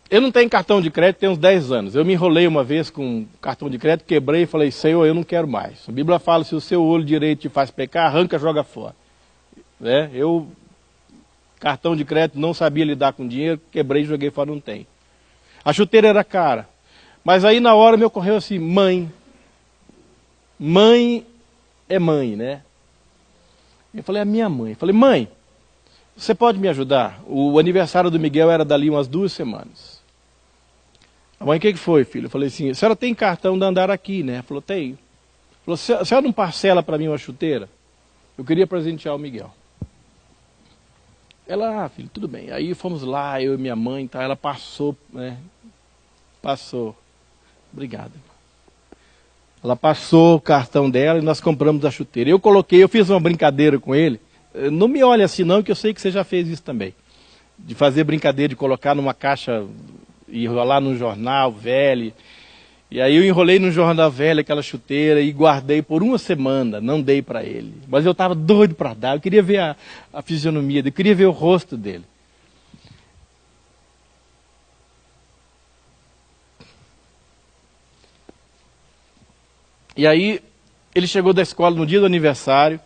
Eu não tenho cartão de crédito tem uns 10 anos. Eu me enrolei uma vez com cartão de crédito, quebrei e falei: Senhor, eu não quero mais. A Bíblia fala: se o seu olho direito te faz pecar, arranca, joga fora. Cartão de crédito, não sabia lidar com dinheiro, quebrei e joguei fora, não tem. A chuteira era cara. Mas aí na hora me ocorreu assim: mãe é mãe, né? Eu falei: a minha mãe. Eu falei: mãe, você pode me ajudar? O aniversário do Miguel era dali umas 2 semanas. A mãe: o que foi, filho? Eu falei assim: a senhora tem cartão de andar aqui, né? Ela falou: tenho. Falou: a senhora não parcela para mim uma chuteira? Eu queria presentear o Miguel. Ela: ah, filho, tudo bem. Aí fomos lá, eu e minha mãe, tá? Ela passou, né? Passou. Obrigado. Ela passou o cartão dela e nós compramos a chuteira. Eu fiz uma brincadeira com ele. Não me olhe assim não, que eu sei que você já fez isso também. De fazer brincadeira, de colocar numa caixa e enrolar num jornal velho. E aí eu enrolei num jornal velho aquela chuteira e guardei por 1 semana, não dei para ele. Mas eu estava doido para dar, eu queria ver a fisionomia dele, eu queria ver o rosto dele. E aí ele chegou da escola no dia do aniversário.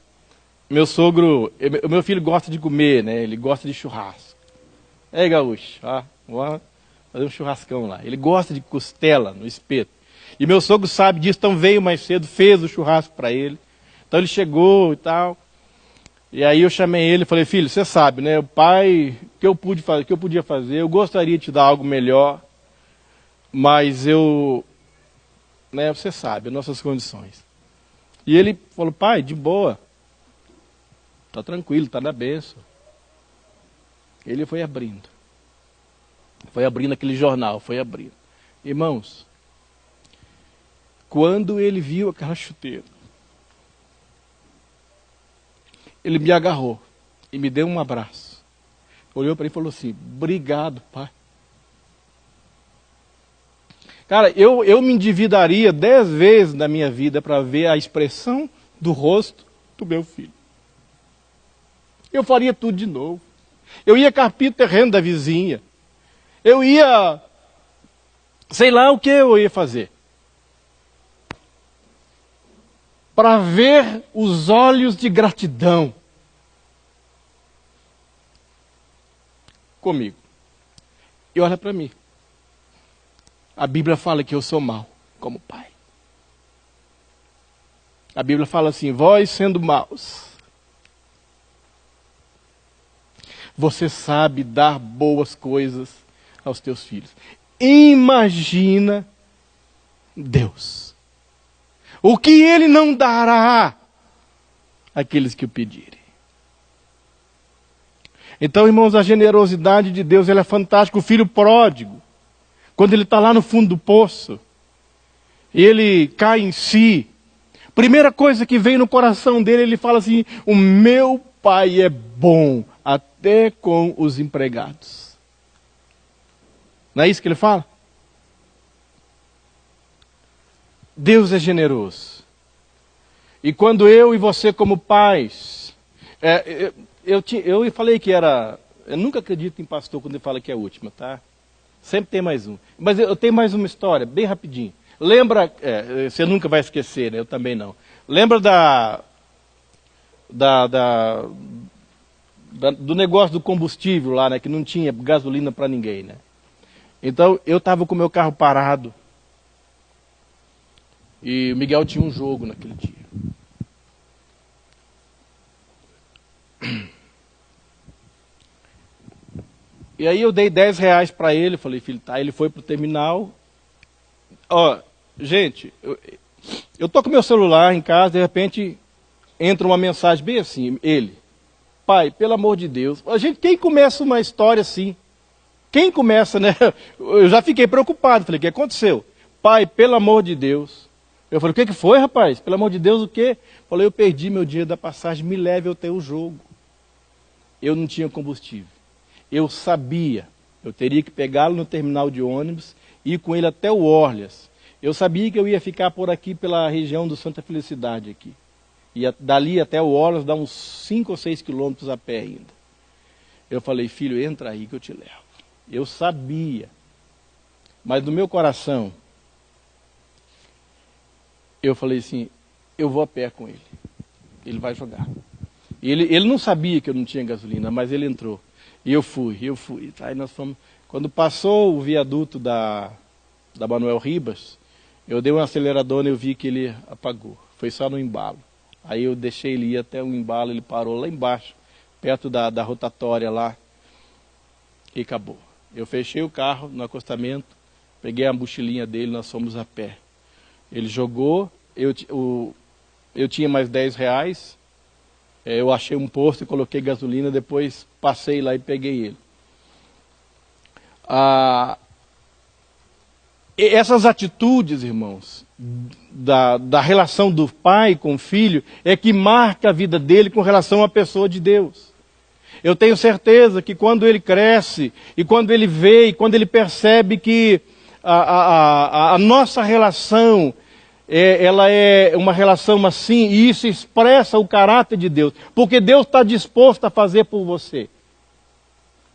O meu filho gosta de comer, né? Ele gosta de churrasco. Gaúcho, vamos fazer um churrascão lá. Ele gosta de costela no espeto. E meu sogro sabe disso, então veio mais cedo, fez o churrasco para ele. Então ele chegou e tal. E aí eu chamei ele e falei: filho, você sabe, né? O pai, o que eu podia fazer, eu gostaria de te dar algo melhor, mas você sabe, as nossas condições. E ele falou: pai, de boa. Está tranquilo, está na bênção. Ele foi abrindo aquele jornal, foi abrindo. Irmãos, quando ele viu aquela chuteira, ele me agarrou e me deu um abraço. Olhou para mim e falou assim: obrigado, pai. Cara, eu me endividaria 10 vezes na minha vida para ver a expressão do rosto do meu filho. Eu faria tudo de novo. Eu ia carpir o terreno da vizinha. Eu ia, sei lá o que eu ia fazer. Para ver os olhos de gratidão comigo. E olha para mim. A Bíblia fala que eu sou mau como pai. A Bíblia fala assim: vós sendo maus, você sabe dar boas coisas aos teus filhos. Imagina Deus. O que Ele não dará àqueles que o pedirem. Então, irmãos, a generosidade de Deus, ela é fantástica. O filho pródigo, quando ele está lá no fundo do poço, ele cai em si, primeira coisa que vem no coração dele, ele fala assim: o meu pai é bom até com os empregados. Não é isso que ele fala? Deus é generoso. E quando eu e você como pais... eu falei que era... Eu nunca acredito em pastor quando ele fala que é a última, tá? Sempre tem mais um. Mas eu tenho mais uma história, bem rapidinho. Lembra... você nunca vai esquecer, né? Eu também não. Lembra do negócio do combustível lá, né? Que não tinha gasolina para ninguém, né? Então, eu estava com o meu carro parado. E o Miguel tinha um jogo naquele dia. E aí eu dei R$10 para ele, falei, filho, tá, ele foi pro terminal. Ó, gente, eu tô com meu celular em casa, de repente entra uma mensagem bem assim, ele, pai, pelo amor de Deus, quem começa uma história assim? Quem começa, né? Eu já fiquei preocupado, falei, o que aconteceu? Pai, pelo amor de Deus. Eu falei, o que foi, rapaz? Pelo amor de Deus, o quê? Falei, eu perdi meu dinheiro da passagem, me leve até o jogo. Eu não tinha combustível. Eu sabia, eu teria que pegá-lo no terminal de ônibus e ir com ele até o Orleans. Eu sabia que eu ia ficar por aqui, pela região do Santa Felicidade aqui. E dali até o Orleans dá uns 5 ou 6 quilômetros a pé ainda. Eu falei, filho, entra aí que eu te levo. Eu sabia, mas no meu coração, eu falei assim, eu vou a pé com ele. Ele vai jogar. Ele não sabia que eu não tinha gasolina, mas ele entrou. E eu fui. Aí nós fomos. Quando passou o viaduto da Manuel Ribas, eu dei um acelerador e eu vi que ele apagou. Foi só no embalo. Aí eu deixei ele ir até o embalo, ele parou lá embaixo, perto da rotatória lá, e acabou. Eu fechei o carro no acostamento, peguei a mochilinha dele, nós fomos a pé. Ele jogou, eu tinha mais R$10, eu achei um posto e coloquei gasolina, depois passei lá e peguei ele. Essas atitudes, irmãos, da relação do pai com o filho, é que marca a vida dele com relação à pessoa de Deus. Eu tenho certeza que quando ele cresce, e quando ele vê, e quando ele percebe que a nossa relação, ela é uma relação assim, e isso expressa o caráter de Deus, porque Deus está disposto a fazer por você.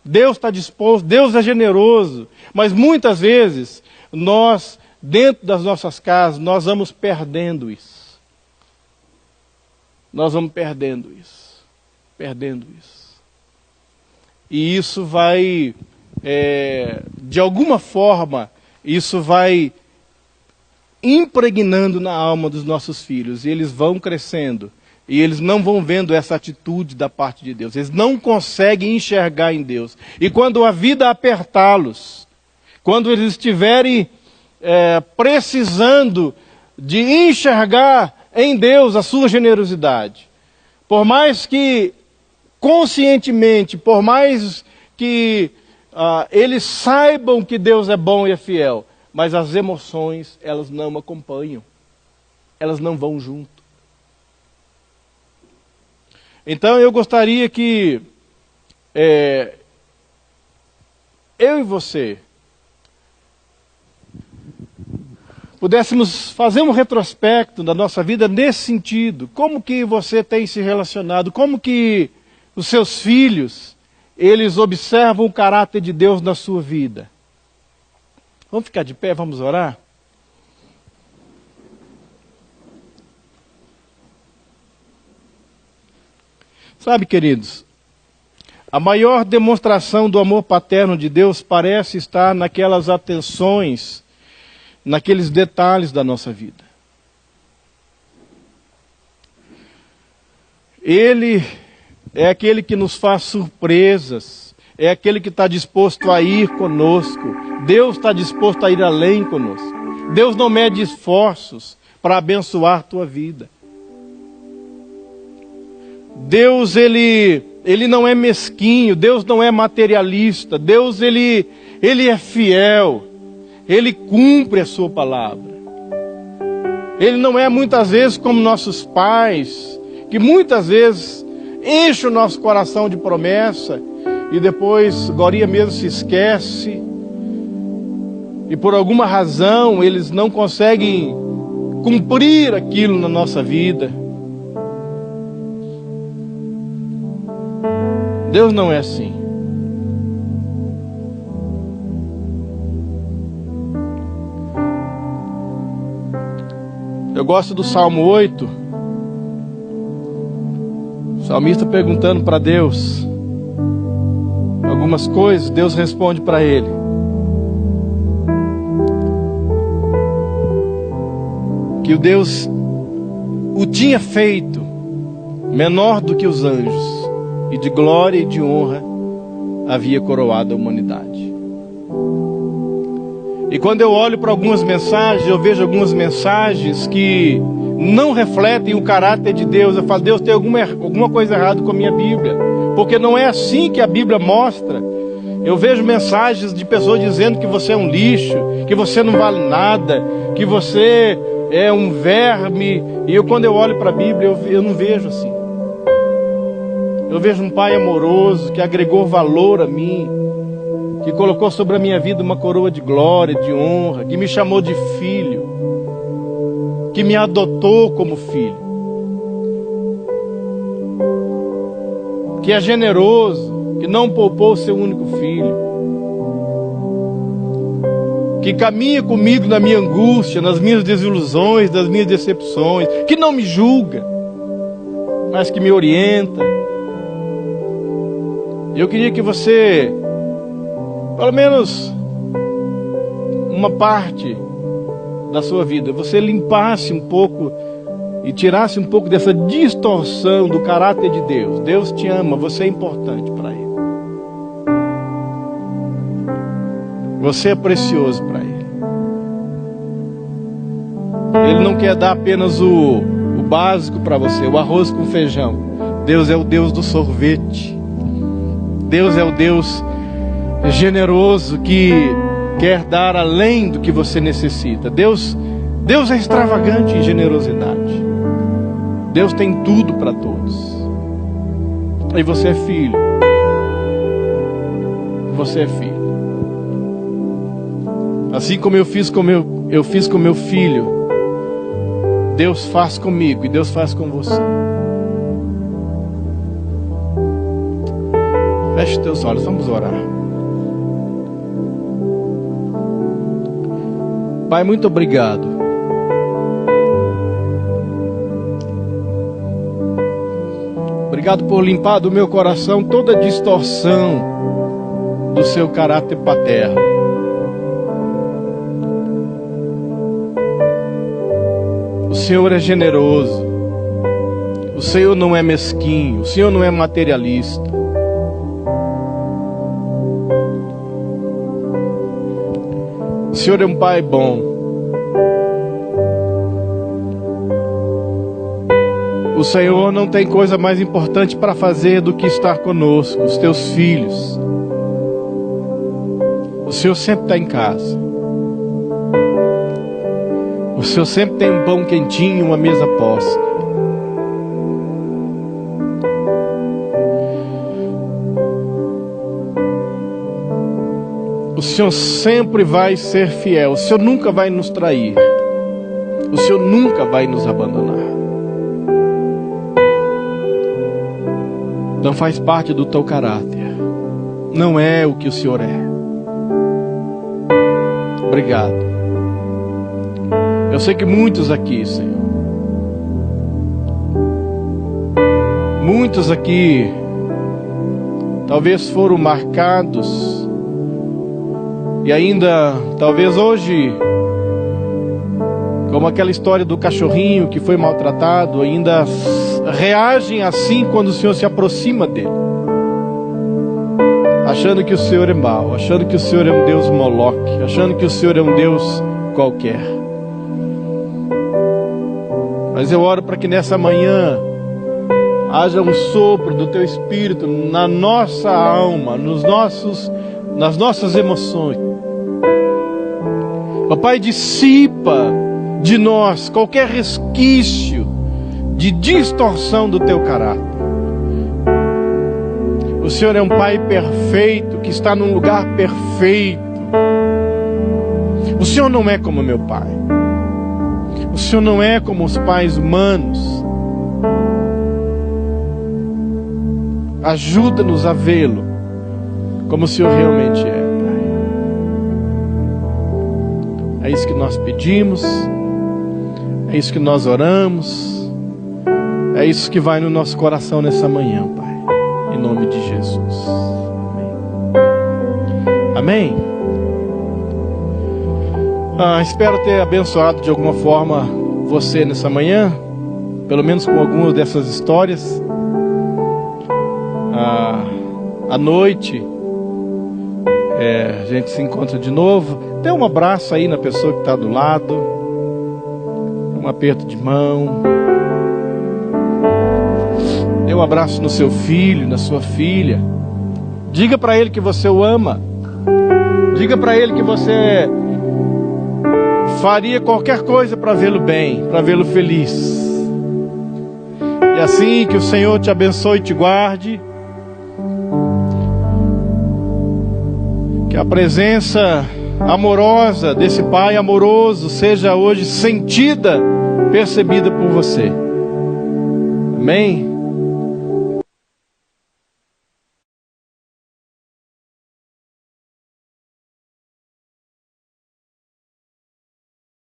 Deus está disposto, Deus é generoso, mas muitas vezes nós, dentro das nossas casas, nós vamos perdendo isso. Nós vamos perdendo isso. E isso vai, de alguma forma, isso vai impregnando na alma dos nossos filhos. E eles vão crescendo. E eles não vão vendo essa atitude da parte de Deus. Eles não conseguem enxergar em Deus. E quando a vida apertá-los, quando eles estiverem precisando de enxergar em Deus a sua generosidade, por mais que conscientemente, por mais que eles saibam que Deus é bom e é fiel, mas as emoções, elas não acompanham. Elas não vão junto. Então eu gostaria que eu e você pudéssemos fazer um retrospecto da nossa vida nesse sentido. Como que você tem se relacionado? Como que os seus filhos, eles observam o caráter de Deus na sua vida? Vamos ficar de pé, vamos orar? Sabe, queridos, a maior demonstração do amor paterno de Deus parece estar naquelas atenções, naqueles detalhes da nossa vida. Ele é aquele que nos faz surpresas, é aquele que está disposto a ir conosco. Deus está disposto a ir além conosco. Deus não mede esforços para abençoar a tua vida. Deus, ele não é mesquinho, Deus não é materialista, Deus, ele é fiel, Ele cumpre a sua palavra. Ele não é muitas vezes como nossos pais, que muitas vezes enche o nosso coração de promessa e depois Goria mesmo se esquece e por alguma razão eles não conseguem cumprir aquilo na nossa vida. Deus não é assim. Eu gosto do Salmo 8. O salmista perguntando para Deus algumas coisas, Deus responde para ele. Que o Deus o tinha feito menor do que os anjos, e de glória e de honra havia coroado a humanidade. E quando eu olho para algumas mensagens, eu vejo algumas mensagens que não refletem o caráter de Deus. Eu falo, Deus, tem alguma coisa errada com a minha Bíblia, porque não é assim que a Bíblia mostra. Eu vejo mensagens de pessoas dizendo que você é um lixo, que você não vale nada, que você é um verme. E quando eu olho para a Bíblia, eu não vejo assim. Eu vejo um Pai amoroso que agregou valor a mim, que colocou sobre a minha vida uma coroa de glória, de honra, que me chamou de filho, que me adotou como filho, que é generoso, que não poupou o seu único filho, que caminha comigo na minha angústia, nas minhas desilusões, nas minhas decepções, que não me julga, mas que me orienta. Eu queria que você, pelo menos uma parte da sua vida, você limpasse um pouco e tirasse um pouco dessa distorção do caráter de Deus. Deus te ama, você é importante para Ele. Você é precioso para Ele. Ele não quer dar apenas o básico para você, o arroz com feijão. Deus é o Deus do sorvete. Deus é o Deus generoso que quer dar além do que você necessita. Deus é extravagante em generosidade. Deus tem tudo para todos. E você é filho. Você é filho. Assim como eu fiz com meu filho, Deus faz comigo e Deus faz com você. Feche teus olhos, vamos orar. Pai, muito obrigado. Obrigado por limpar do meu coração toda a distorção do seu caráter paterno. O Senhor é generoso. O Senhor não é mesquinho. O Senhor não é materialista. O Senhor é um Pai bom. O Senhor não tem coisa mais importante para fazer do que estar conosco, os teus filhos. O Senhor sempre está em casa. O Senhor sempre tem um pão quentinho, uma mesa posta. O Senhor sempre vai ser fiel. O Senhor nunca vai nos trair. O Senhor nunca vai nos abandonar. Não faz parte do teu caráter. Não é o que o Senhor é. Obrigado. Eu sei que muitos aqui, Senhor, muitos aqui talvez foram marcados e ainda, talvez hoje, como aquela história do cachorrinho que foi maltratado, ainda reagem assim quando o Senhor se aproxima dele, achando que o Senhor é mau, achando que o Senhor é um Deus Moloque, achando que o Senhor é um Deus qualquer. Mas eu oro para que nessa manhã haja um sopro do Teu Espírito na nossa alma, nas nossas emoções. Papai, dissipa de nós qualquer resquício de distorção do Teu caráter. O Senhor é um Pai perfeito, que está num lugar perfeito. O Senhor não é como meu pai. O Senhor não é como os pais humanos. Ajuda-nos a vê-lo como o Senhor realmente é, Pai. É isso que nós pedimos, é isso que nós oramos, é isso que vai no nosso coração nessa manhã, Pai. Em nome de Jesus. Amém. Espero ter abençoado de alguma forma você nessa manhã, pelo menos com algumas dessas histórias. À noite a gente se encontra de novo. Dê um abraço aí na pessoa que está do lado, um aperto de mão. Dê um abraço no seu filho, na sua filha. Diga para ele que você o ama. Diga para ele que você faria qualquer coisa para vê-lo bem, para vê-lo feliz. E assim, que o Senhor te abençoe e te guarde. Que a presença amorosa desse Pai amoroso seja hoje sentida, percebida por você. Amém?